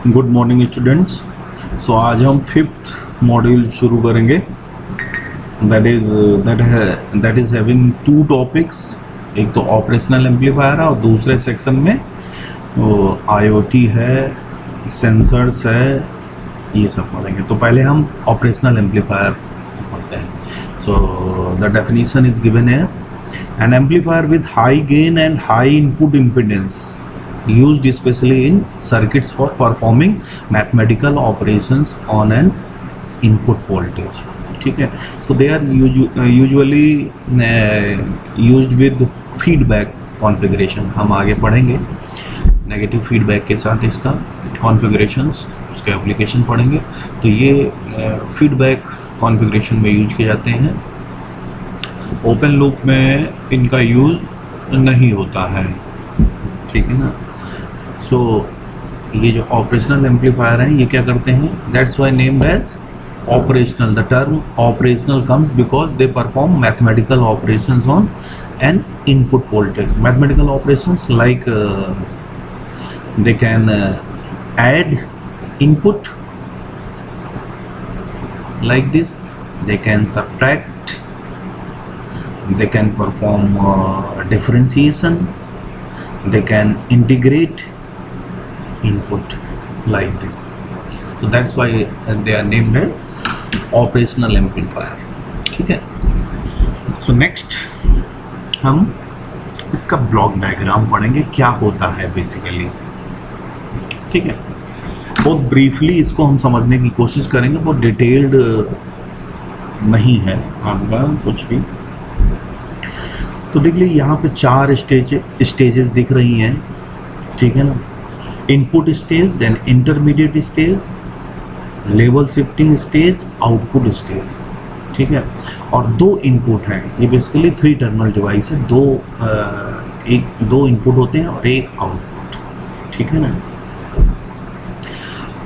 Good morning students. सो आज हम fifth module शुरू करेंगे। That is having to topics. एक तो ऑपरेशनल एम्पलीफायर है और दूसरे सेक्शन में आईओटी है, सेंसर्स है, ये सब पढ़ेंगे। तो पहले हम ऑपरेशनल एम्पलीफायर पढ़ते हैं। So the definition is given है, an amplifier with high gain and high input impedance used especially in circuits for performing mathematical operations on an input voltage. ठीक है, so they are usually used with feedback configuration. हम आगे पढ़ेंगे negative feedback के साथ इसका configurations, उसके application पढ़ेंगे। तो ये फीडबैक कॉन्फ़िगरेशन में यूज किए जाते हैं। ओपन लूप में इनका यूज नहीं होता है, ठीक है ना। सो ये जो ऑपरेशनल एम्पलीफायर हैं ये क्या करते हैं, that's why named as operational. The term operational comes because they perform mathematical operations on an input voltage. Mathematical operations like they can add input like this, they can subtract, they can perform differentiation, they can integrate input like this. So that's why they are named as operational amplifier. ठीक है। So next हम इसका block diagram पढ़ेंगे, क्या होता है basically. ठीक है, बहुत ब्रीफली इसको हम समझने की कोशिश करेंगे, बहुत डिटेल्ड नहीं है आपका कुछ भी। तो देख लीजिए यहाँ पे चार स्टेजेस दिख रही हैं, ठीक है ना। Input stage, then intermediate stage, level shifting stage, output stage, ठीक है। और दो इनपुट हैं, ये बेसिकली 3 टर्मिनल डिवाइस है। दो इनपुट होते हैं और एक आउटपुट, ठीक है ना।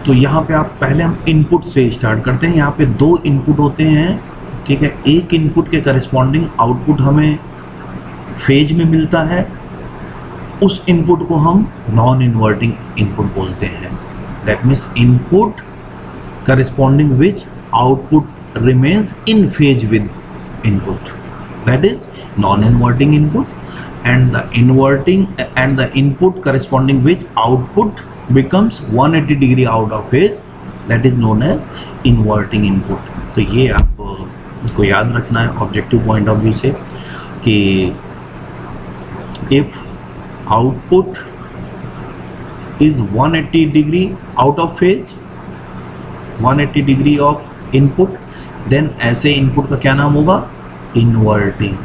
तो यहाँ पे आप पहले हम इनपुट से स्टार्ट करते हैं। यहाँ पे 2 इनपुट होते हैं, ठीक है। एक इनपुट के करस्पॉन्डिंग आउटपुट हमें फेज में मिलता है, उस इनपुट को हम नॉन इन्वर्टिंग इनपुट बोलते हैं। That means input corresponding which output remains in phase with input, that is non inverting input. And the input corresponding which output becomes 180 degree out of phase, that is known as inverting input. तो ये आपको याद रखना है objective point of view से कि if output is 180 degree out of phase, 180 degree of input, then ऐसे input का क्या नाम होगा, inverting,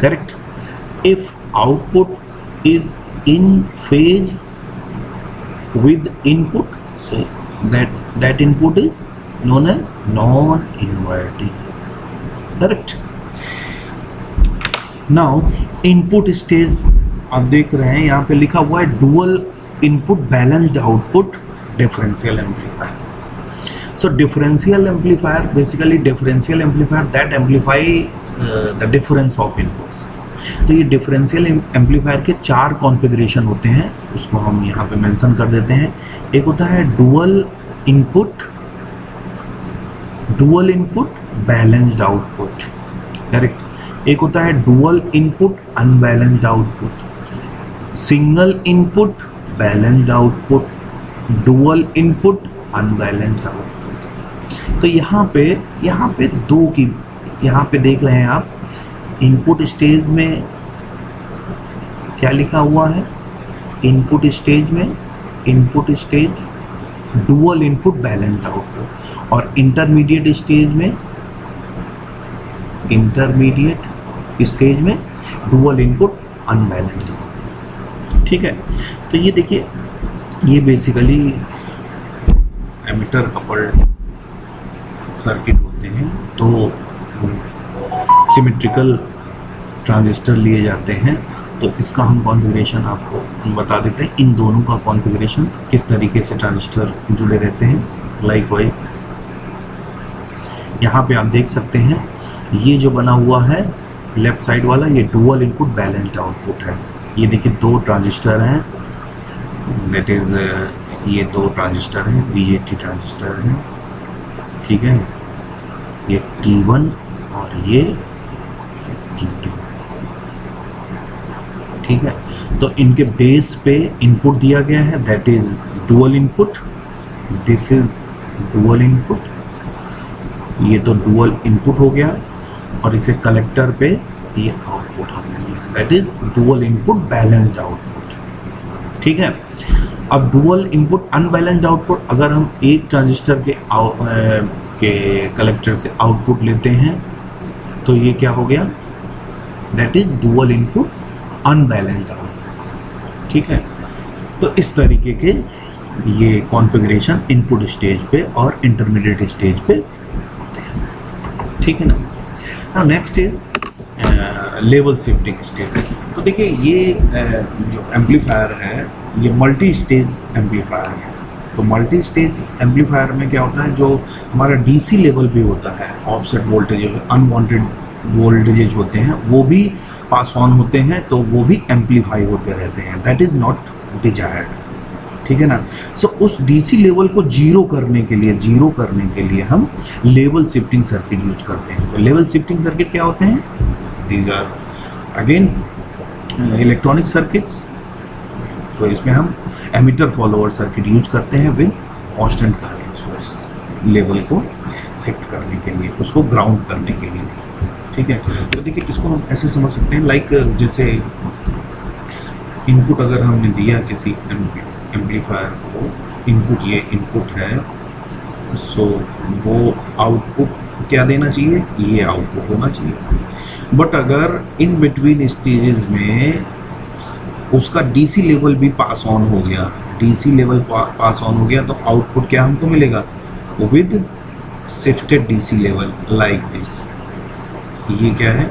correct. If output is in phase with input, so that input is known as non-inverting, correct. Now input stage आप देख रहे हैं, यहाँ पे लिखा हुआ है dual input balanced output differential amplifier. So differential amplifier, basically differential amplifier that amplify the difference of inputs. तो ये डिफरेंशियल एम्पलीफायर के 4 कॉन्फ़िगरेशन होते हैं, उसको हम यहाँ पे मेंशन कर देते हैं। एक होता है dual input balanced output, correct. एक होता है dual input unbalanced output, single input balanced output, dual input unbalanced output. तो यहाँ पे 2 की यहाँ पे देख रहे हैं आप, इनपुट स्टेज में क्या लिखा हुआ है, input stage dual input balanced output, और इंटरमीडिएट स्टेज में डुअल इनपुट अनबैलेंस्ड आउटपुट, ठीक है। तो ये देखिए, ये बेसिकली एमिटर कपल्ड सर्किट होते हैं। 2 सिमेट्रिकल ट्रांजिस्टर लिए जाते हैं। तो इसका हम कॉन्फ़िगरेशन आपको हम बता देते हैं, इन दोनों का कॉन्फ़िगरेशन किस तरीके से ट्रांजिस्टर जुड़े रहते हैं। लाइकवाइज यहाँ पे आप देख सकते हैं, ये जो बना हुआ है लेफ्ट साइड वाला, ये डुअल इनपुट बैलेंस्ड आउटपुट है। ये देखिए 2 ट्रांजिस्टर हैं, दैट इज़ ये दो ट्रांजिस्टर हैं, बीजेटी ट्रांजिस्टर हैं, ठीक है, ये T1 और ये T2, ठीक है। तो इनके बेस पे इनपुट दिया गया है, that is dual input, this is dual input, ये तो डुअल इनपुट हो गया, और इसे कलेक्टर पे ये आउटपुट हमने लिया, that is dual input balanced output, ठीक है। अब डुअल इनपुट अनबैलेंस्ड आउटपुट, अगर हम एक ट्रांजिस्टर के कलेक्टर से आउटपुट लेते हैं तो ये क्या हो गया, that is dual input unbalanced output, ठीक है। तो इस तरीके के ये कॉन्फ़िगरेशन इनपुट स्टेज पे और इंटरमीडिएट स्टेज पे होते हैं, ठीक है ना। Now next is level shifting stage. तो देखिए ये जो एम्पलीफायर है ये मल्टी स्टेज एम्पलीफायर है। तो मल्टी स्टेज एम्पलीफायर में क्या होता है, जो हमारा डीसी लेवल पे होता है, ऑफसेट वोल्टेज, अनवांटेड वोल्टेजेस होते हैं वो भी पास ऑन होते हैं, तो वो भी एम्पलीफाई होते रहते हैं, दैट इज़ नॉट डिजायर्ड, ठीक है ना। सो उस डीसी लेवल को जीरो करने के लिए हम लेवल शिफ्टिंग सर्किट यूज करते हैं। तो लेवल शिफ्टिंग सर्किट क्या होते हैं, these are again electronic circuits. So इसमें हम एमिटर फॉलोअर सर्किट यूज करते हैं with constant current source, level को शिफ्ट करने के लिए, उसको ग्राउंड करने के लिए, ठीक है। तो देखिए इसको हम ऐसे समझ सकते हैं, लाइक जैसे इनपुट अगर हमने दिया किसी एम्पलीफायर को, इनपुट ये इनपुट है, सो वो आउटपुट क्या देना चाहिए, ये आउटपुट होना चाहिए। बट अगर इन बिटवीन स्टेजेस में उसका डीसी लेवल भी पास ऑन हो गया, डीसी लेवल पास ऑन हो गया, तो आउटपुट क्या हमको मिलेगा, with shifted DC level like this. ये क्या है,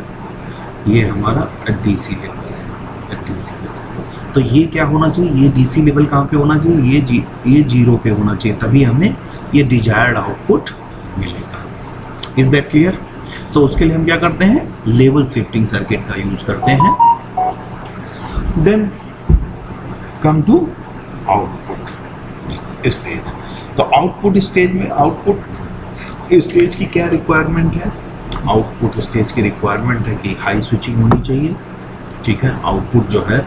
ये हमारा डीसी लेवल है, डीसी लेवल। तो ये क्या होना चाहिए, ये डीसी लेवल कहाँ पे होना चाहिए, ये जीरो पे होना चाहिए, तभी हमें ये डिजायर्ड आउटपुट मिलेगा। Is that clear. सो उसके लिए हम क्या करते हैं, लेवल शिफ्टिंग सर्किट का यूज करते हैं। Then come to output stage. तो आउटपुट स्टेज में, आउटपुट स्टेज की क्या रिक्वायरमेंट है, आउटपुट स्टेज की रिक्वायरमेंट है कि हाई स्विचिंग होनी चाहिए, ठीक है। आउटपुट जो है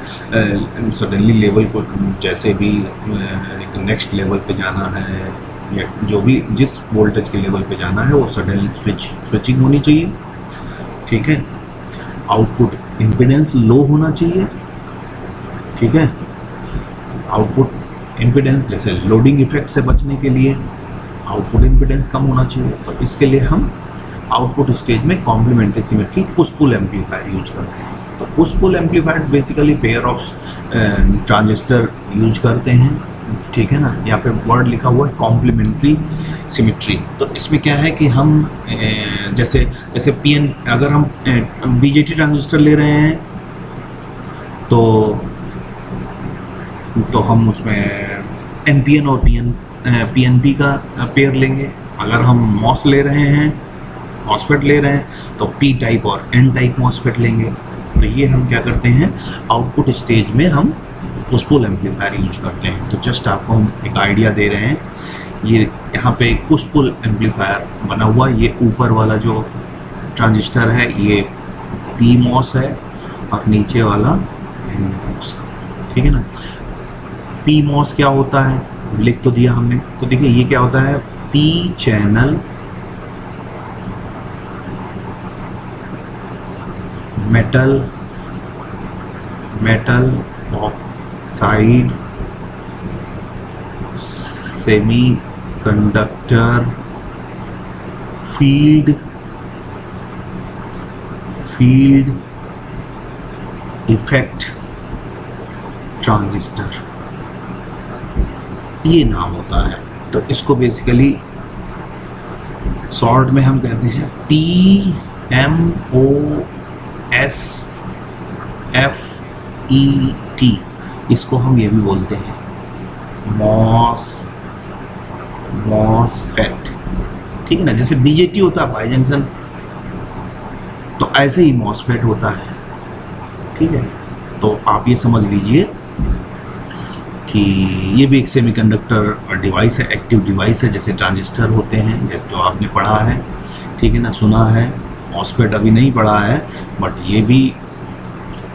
सडनली लेवल को जैसे भी एक नेक्स्ट लेवल पे जाना है, या जो भी जिस वोल्टेज के लेवल पे जाना है वो सडनली स्विचिंग होनी चाहिए, ठीक है। आउटपुट इम्पीडेंस लो होना चाहिए, ठीक है। आउटपुट इम्पीडेंस जैसे लोडिंग इफेक्ट से बचने के लिए आउटपुट इम्पीडेंस कम होना चाहिए। तो इसके लिए हम आउटपुट स्टेज में complementary symmetry push pull amplifier use करते हैं। तो push pull amplifiers basically pair of transistor use करते हैं, ठीक है ना। यहाँ पे वर्ड लिखा हुआ है कॉम्प्लीमेंट्री सिमेट्री। तो इसमें क्या है कि हम जैसे पीएन, अगर हम बीजेटी ट्रांजिस्टर ले रहे हैं तो हम उसमें एनपीएन और पीएनपी का पेयर लेंगे। अगर हम मॉस ले रहे हैं, मॉसफेट ले रहे हैं, तो पी टाइप और एन टाइप मॉसफेट लेंगे। तो ये हम क्या करते हैं, आउटपुट स्टेज में हम पुश पुल एम्पलीफायर यूज करते हैं। तो जस्ट आपको हम एक आइडिया दे रहे हैं, ये यहाँ पे एक पुश पुल एम्पलीफायर बना हुआ, ये ऊपर वाला जो ट्रांजिस्टर है ये पी मॉस है और नीचे वाला एन मॉस, ठीक है ना। पी मॉस क्या होता है, लिख तो दिया हमने। तो देखिए ये क्या होता है, P channel metal oxide semi conductor field effect transistor, ये नाम होता है। तो इसको बेसिकली शॉर्ट में हम कहते हैं PMOSFET। इसको हम ये भी बोलते हैं मॉसफेट, ठीक है ना। जैसे बीजेटी होता है बाई जंक्शन, तो ऐसे ही मॉसफेट होता है, ठीक है। तो आप ये समझ लीजिए कि ये भी एक सेमीकंडक्टर डिवाइस है, एक्टिव डिवाइस है, जैसे ट्रांजिस्टर होते हैं, जैसे जो आपने पढ़ा है, ठीक है ना, सुना है। मॉसफेट अभी नहीं पढ़ा है, बट ये भी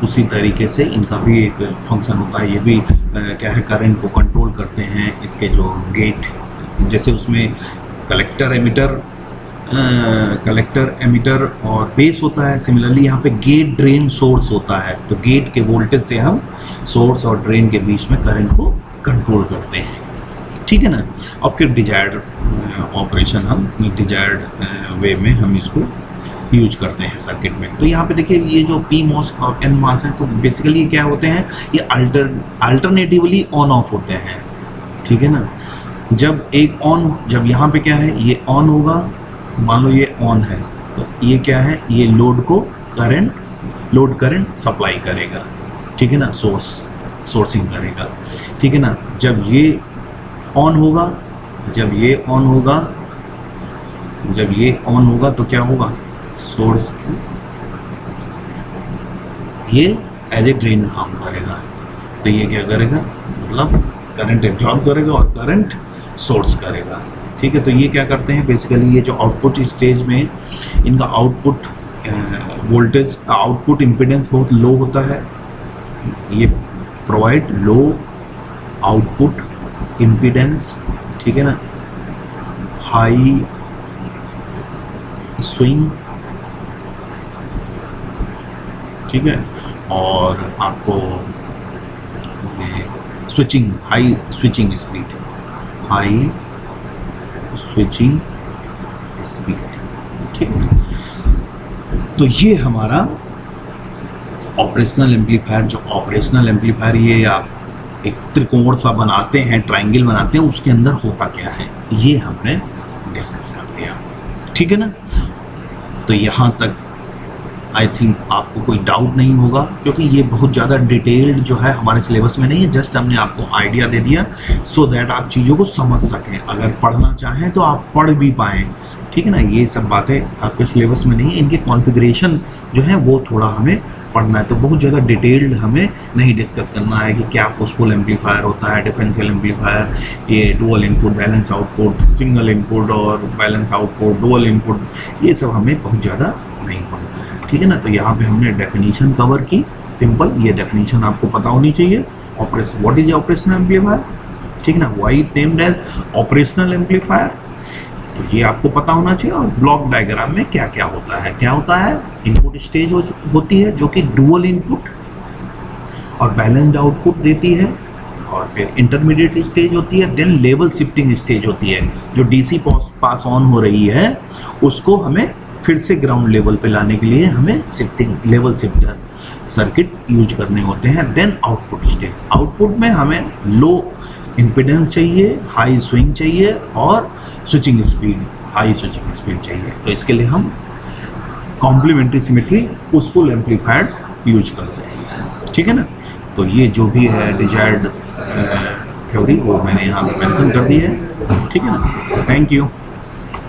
उसी तरीके से इनका भी एक फंक्शन होता है। ये भी क्या है, करंट को कंट्रोल करते हैं। इसके जो गेट, जैसे उसमें कलेक्टर एमिटर और बेस होता है, सिमिलरली यहाँ पे गेट ड्रेन सोर्स होता है। तो गेट के वोल्टेज से हम सोर्स और ड्रेन के बीच में करंट को कंट्रोल करते हैं, ठीक है ना। और फिर डिजायर्ड ऑपरेशन, हम डिजायर्ड वे में हम इसको यूज करते हैं सर्किट में। तो यहाँ पे देखिए, ये जो पी मॉस और एन मास है, तो बेसिकली क्या होते हैं, ये अल्टरनेटिवली ऑन ऑफ होते हैं, ठीक है ना। जब जब यहाँ पे क्या है, ये ऑन होगा, मान लो ये ऑन है, तो ये क्या है, ये लोड करंट सप्लाई करेगा, ठीक है ना, सोर्सिंग करेगा, ठीक है ना। जब ये ऑन होगा तो क्या होगा, सोर्स की ये एज ए ड्रेन काम करेगा। तो ये क्या करेगा, मतलब करंट एब्जॉर्ब करेगा और करंट सोर्स करेगा, ठीक है। तो ये क्या करते हैं, बेसिकली ये जो आउटपुट स्टेज में इनका आउटपुट वोल्टेज, आउटपुट इम्पीडेंस बहुत लो होता है। ये प्रोवाइड लो आउटपुट इम्पीडेंस, ठीक है ना, हाई स्विंग, ठीक है, और आपको हाई स्विचिंग स्पीड, ठीक है। तो ये हमारा ऑपरेशनल एम्पलीफायर, जो ऑपरेशनल एम्पलीफायर ये आप एक त्रिकोण सा बनाते हैं, ट्रायंगल बनाते हैं, उसके अंदर होता क्या है, ये हमने डिस्कस कर लिया, ठीक है ना। तो यहाँ तक आई थिंक आपको कोई डाउट नहीं होगा, क्योंकि ये बहुत ज़्यादा डिटेल्ड जो है हमारे सिलेबस में नहीं है। जस्ट हमने आपको आइडिया दे दिया सो दैट आप चीज़ों को समझ सकें। अगर पढ़ना चाहें तो आप पढ़ भी पाएँ, ठीक है ना। ये सब बातें आपके सिलेबस में नहीं है। इनके कॉन्फ़िगरेशन जो है वो थोड़ा हमें पढ़ना है, तो बहुत ज़्यादा डिटेल्ड हमें नहीं डिस्कस करना है कि क्या पुश पुल एम्पलीफायर होता है, डिफरेंशियल एम्पलीफायर, ये dual input, balance output, single input और बैलेंस आउटपुट, डुअल इनपुट, ये सब हमें बहुत ज़्यादा नहीं पढ़ना है, ठीक है ना। तो यहाँ पे हमने डेफिनेशन कवर की, सिंपल, ये डेफिनेशन आपको पता होनी चाहिए। व्हाट इज ऑपरेशनल एम्पलीफायर, ठीक है ना, why it named as operational amplifier, तो ये आपको पता होना चाहिए। और ब्लॉक डायग्राम में क्या क्या होता है, इनपुट स्टेज होती है जो कि डुअल इनपुट और बैलेंस्ड आउटपुट देती है, और फिर इंटरमीडिएट स्टेज होती है, देन लेवल शिफ्टिंग स्टेज होती है, जो डीसी पास ऑन हो रही है उसको हमें फिर से ग्राउंड लेवल पे लाने के लिए हमें लेवल शिफ्टर सर्किट यूज करने होते हैं। देन आउटपुट स्टेज, आउटपुट में हमें लो इम्पीडेंस चाहिए, हाई स्विंग चाहिए और हाई स्विचिंग स्पीड चाहिए। तो इसके लिए हम complementary symmetry push pull amplifiers use करते हैं, ठीक है ना। तो ये जो भी है डिजायर्ड थ्योरी वो मैंने यहाँ पे मेंशन कर दी है, ठीक है ना। Thank you.